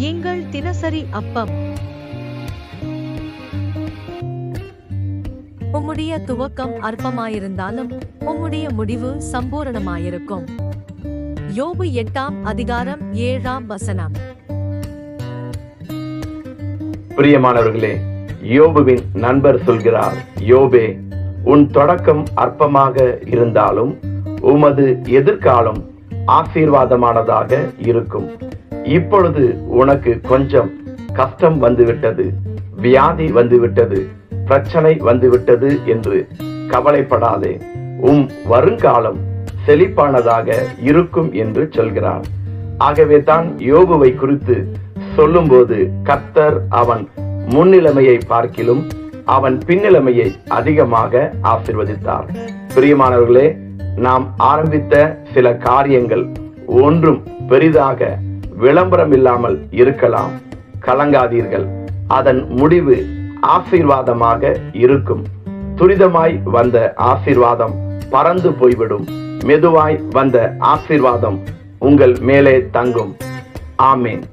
எங்கள் தினசரி அப்பம். உம்முடைய துவக்கம் அற்பமாயிருந்தாலும் உம்முடைய முடிவு சம்பூரணமாயிருக்கும். யோபு 8ஆம் அதிகாரம் 7ஆம் வசனம். பிரியமானவர்களே, யோபுவின் நண்பர் சொல்கிறார், யோபே, உன் தொடக்கம் அற்பமாக இருந்தாலும் உமது எதிர்காலம் ஆசீர்வாதமானதாக இருக்கும். இப்பொழுது உனக்கு கொஞ்சம் கஷ்டம் வந்துவிட்டது, வியாதி வந்துவிட்டது, பிரச்சனை வந்துவிட்டது என்று கவலைப்படாதே. வருங்காலம் செழிப்பானதாக இருக்கும் என்று சொல்கிறார். ஆகவே தான் யோபுவை குறித்து சொல்லும்போது கர்த்தர் அவன் முன்னிலைமையை பார்க்கிலும் அவன் பின்னிலைமையை அதிகமாக ஆசீர்வதித்தார். பிரியமானவர்களே, நாம் ஆரம்பித்த சில காரியங்கள் ஒன்றும் பெரிதாக விளம்பரம் இல்லாமல் இருக்கலாம். கலங்காதீர்கள், அதன் முடிவு ஆசீர்வாதமாக இருக்கும். துரிதமாய் வந்த ஆசீர்வாதம் பறந்து போய்விடும். மெதுவாய் வந்த ஆசீர்வாதம் உங்கள் மேலே தங்கும். ஆமேன்.